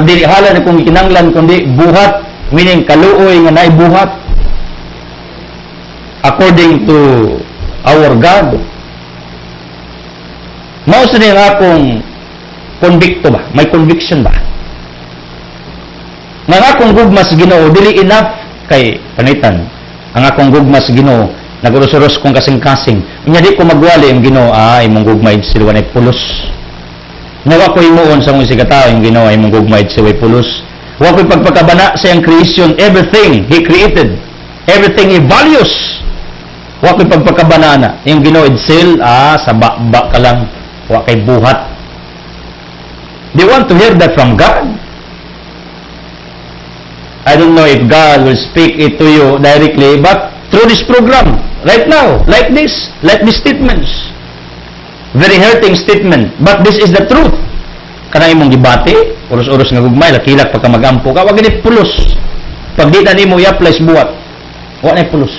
Speaker 1: Dili halan kung kinanglan, kundi buhat, meaning kaluoy nga naibuhat. According to our God. Mao sa nga akong convicto ba? May conviction ba? Nga akong gugma sa Ginoo, dili enough kay panitan. Ang akong gugma sa Ginoo, naguros-uros kong kasing-kasing. Unya di ko magwali ang Ginoo, imong gugma silwa na pulos. Nawa ko imuon sa mong sigataw, yung Ginoo, imong gugma silwa pulos. Wa ko'y pagpakabana sa iyang creation, everything He created, everything He values. Wa ko'y pagpakabana na. Yung Ginoo, idsil, sa ba ka lang, wa kay buhat. They want to hear that from God. I don't know if God will speak it to you directly, but through this program, right now, like these statements. Very hurting statement, but this is the truth. Kanang imong gibati, uros-uros nga gugmay, lakilak pagka magampo ka, wag ni pulos. Pag di na nimo i-apply sa buhat, wa na pulos.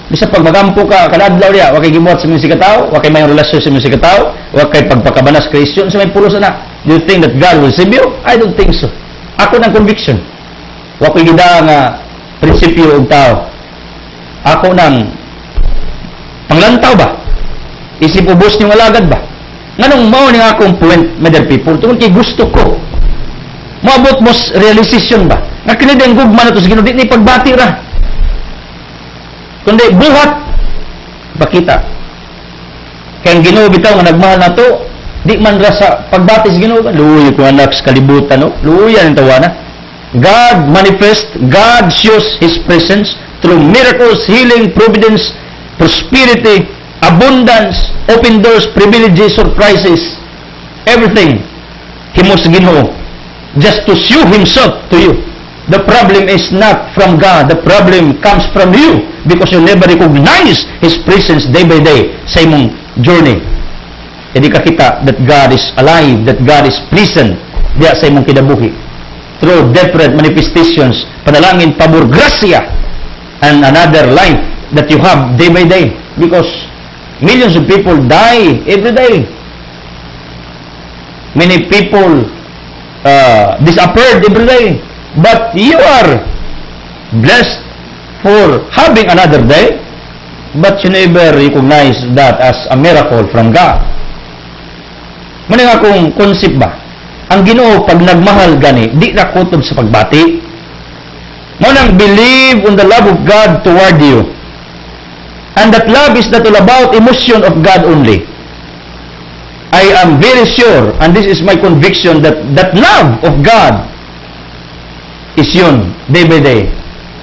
Speaker 1: Bisa pag magampo ka, kadadlaw niya, wag kay gibuhat sa mga sikataw, wag kay may relasyon sa mga sikataw, wag kay pagpakabanas Christian, sa may pulos na. Do you think that God will save you? I don't think so. Ako ng conviction. Wag kay gida nga prinsipyo og tao. Ako ng panglantaw ba? Isip ubos ni walagad ba? Nganong mao ni akong point, my dear people, tungod kay gusto ko. Maabot mo realization ba? Nga kini den gugma na to sa Ginoo, di ni pagbati ra. Kundi buhat pakita. Kaya ang Ginoo bitaw nga nagmahal na to, di man ra sa pagbati sa Ginoo, luoy ko anak sa kalibutan, no? Luoyan ang tawana. God manifest, God shows His presence through miracles, healing, providence, prosperity, abundance, open doors, privileges, surprises, everything. Himos Ginoo just to show Himself to you. The problem is not from God. The problem comes from you because you never recognize His presence day by day sa imong journey. Hindi ka kita that God is alive, that God is present diya sa imong kinabuhi. Through different manifestations, panalangin, pabor, grasya, and another life that you have day by day. Because millions of people die every day. Many people disappeared every day. But you are blessed for having another day, but you never recognize that as a miracle from God. Maning akong concept ba? Ang Ginoo pag nagmahal gani, di na kutob sa pagbati. Manang believe on the love of God toward you. And that love is not all about emotion of God only. I am very sure, and this is my conviction, that that love of God is yun, day by day.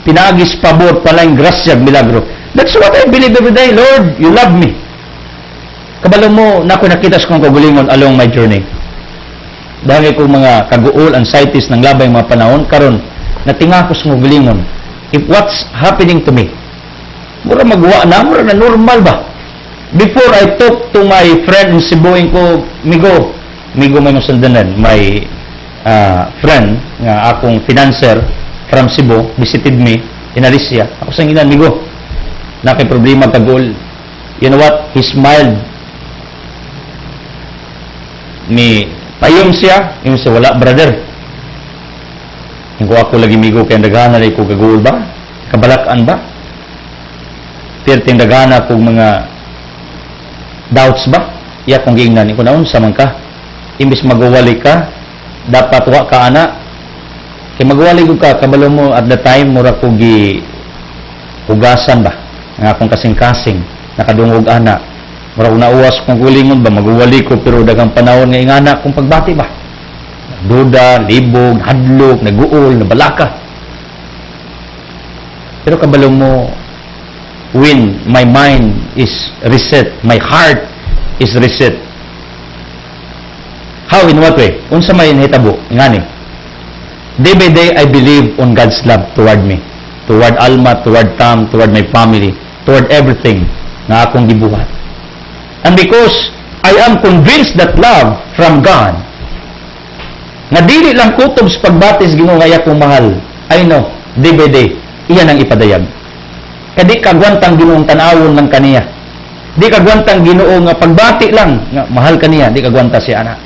Speaker 1: Pinagis, pabor, palang, grasya, milagro. That's what I believe every day. Lord, you love me. Kabalo mo, na ako nakita sa kong kagulingon along my journey. Dahil kong mga kaguol, anxieties ng labay mga panahon, karon natinga ko sa kagulingon. If what's happening to me, mura magwa na, mura na normal ba? Before I talk to my friend in Cebu, ko, Migo may masundanan, my friend nga akong financer from Cebu visited me in Alicia. Ako sa nginan, Migo, na kay problema kagol. You know what? He smiled. Ni payong siya, yung sa wala, brother. Kung ako lagi migo kay dagana rin ko gaguol ba? Kabalakaan ba? Perting dagana kung mga doubts ba? Iya kong giingnan. Kung naon sa man ka, imbis magwawali ka, dapat wa ka ana. Kay magwawali ko ka, kabalo mo at the time, mura ko hugasan ba? Nga akong kasing-kasing, nakadungog ana. Mura ko nauwas kung gulingon ba, magwawali ko, pero dagang panahon nga ingana kung pagbati ba? Duda, libog, hadlok, naguol, nabalaka. Pero kabalo mo, when my mind is reset, my heart is reset. How, in what way? Unsa may nahitabo, ngani. Day by day, I believe on God's love toward me. Toward Alma, toward Tam, toward my family, toward everything na akong gibuhat. And because I am convinced that love from God, na dili lang kutob sa pagbatis Ginoo nga akong mahal. I know, day by day, iyan ang ipadayag. Kadi kagwantang Ginoong tanawon ng kaniya. Di kagwantang Ginoo nga pagbati lang nga mahal kaniya, di kagwanta siya ana.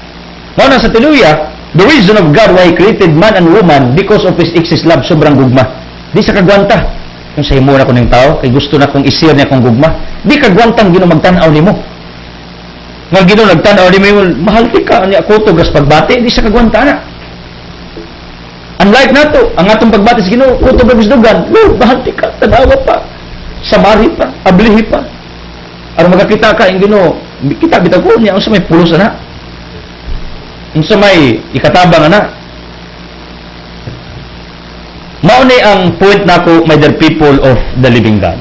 Speaker 1: Mao na sa tiluya, the reason of God why He created man and woman because of His excess love, sobrang gugma. Di sa kagwanta. Kung sa himo na ko ning tao, kay gusto na kong isir niya kong gugma. Di kagwantang Ginoo magtan-aw nimo. Nga Ginoo nagtan-aw nimo, mahal ka niya kutob gas pagbati, di sa kagwanta na. Unlike nato, ang atong pagbati sa Ginoo, kutob gas dugan, Lord, mahal ka, tanawa pa, samari pa, ablihi pa. Aron magakita ka ang Ginoo, kita bitaw ko niya unsa may pulos ana. Unsa may ikatabang ana. Mao ni ang point nako, my dear people of the living God.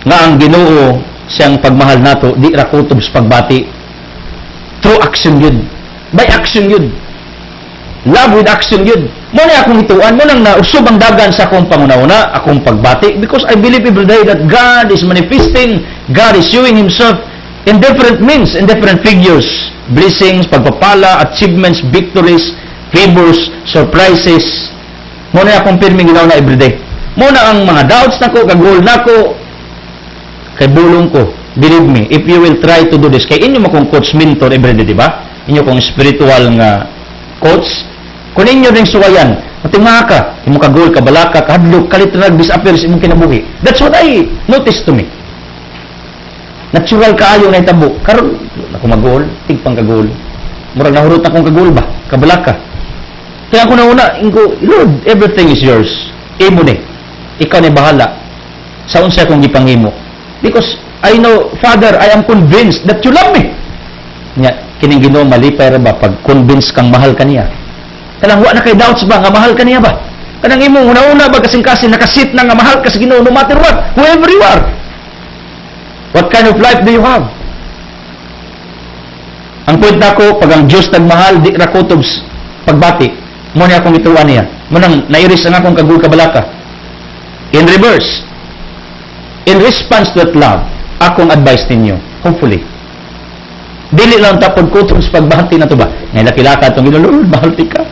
Speaker 1: Nga ang Ginoo siyang pagmahal nato, di ra kutob sa pagbati. Through action yun. By action yun. Love with action yun. Mo na akong ituan, mo nang nausob ang dagan sa akong pangunauna, akong pagbati, because I believe every day that God is manifesting, God is showing Himself in different means, in different figures. Blessings, pagpapala, achievements, victories, favors, surprises. Mo na akong pirming ginaw na every day. Mo na ang mga doubts nako, kagol nako, kay bulong ko. Believe me, if you will try to do this, kay inyo makong coach mentor every day, di ba? Inyo kong spiritual nga coach. Kung inyo ring suwayan, matinga ka, imo kagol, kabalaka, kahadlok, kalitrag, disappear sa imong kinabuhi. That's what I noticed to me. Natural kaayo na itabo. Karon ako magol, tigpang kagol. Murag nahurot akong kagol ba? Kabalaka. Kaya ako nauna, ingo, Lord, everything is yours. Imo ni. Ikaw ni bahala. Sa unsa akong gipanghimo. Because I know, Father, I am convinced that you love me. Nya, kining Ginoo malipay ra ba pag convince kang mahal kaniya? Kanang wa na kay doubts ba nga mahal kaniya ba? Kanang imong una-una ba kasing-kasing nakasit na nga mahal ka sa Ginoo no matter what, whoever you are. What kind of life do you have? Ang point nako, pag ang Diyos nagmahal, di ra kutob pagbati. Mo ni akong ituan niya. Mo nang nairis ang akong kagul kabalaka. In reverse, in response to that love, akong advice ninyo, hopefully, dili lang tapod kutob sa pagbati na to ba? Ngay lakilaka itong Ginoo, Lord, mahal ka.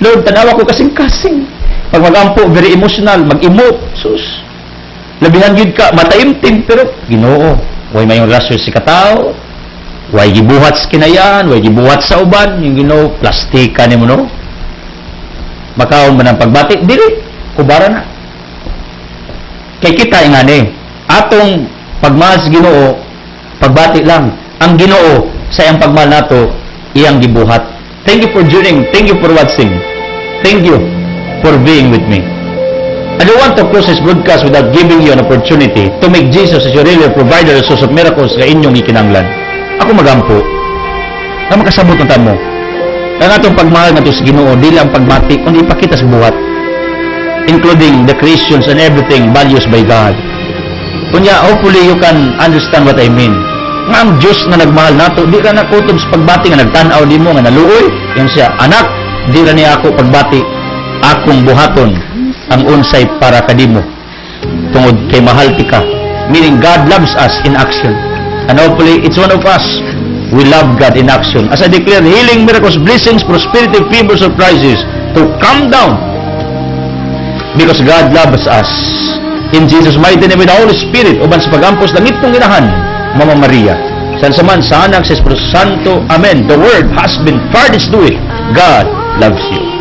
Speaker 1: Lord, tanawa ko kasing-kasing. Pag magampo, very emotional, mag-emote, sus. Labihan yun ka, mataimtim, pero Ginoo, way mayong rasyo si katao, way gibuhat sa kinayan, way gibuhat sa uban, yung Ginoo, plastika ni mo, no? Makaon man ang pagbati, dili, kubara na. Kay kita nga ni, atong pagmahal sa Ginoo, pagbati lang. Ang Ginoo sa iyang pagmahal nato, iyang gibuhat. Thank you for joining, thank you for watching, thank you for being with me. I don't want to close this broadcast without giving you an opportunity to make Jesus as your real provider and source of miracles sa inyong ikinanglan. Ako magampo, na makasabot ng tamo. Ang atong pagmahal nato sa Ginoo, di lang pagmati, kundi ipakita sa buhat, including the creations and everything values by God. Kunya, hopefully you can understand what I mean. Nga ang Diyos na nagmahal nato, di ra na kutob sa pagbati nga nagtanaw nimo nga naluoy, yan siya, anak, di ra niya ako pagbati, akong buhaton ang unsay para kadimo tungod kay mahal ti ka. Meaning God loves us in action, and hopefully it's one of us, we love God in action. As I declare healing, miracles, blessings, prosperity, favor, surprises to come down because God loves us. In Jesus' mighty name, with the Holy Spirit, uban sa pag-ampos langit mong inahan, Mama Maria, san saman sa anak sa Espiritu Santo, Amen. The Word has been fired its doing. God loves you.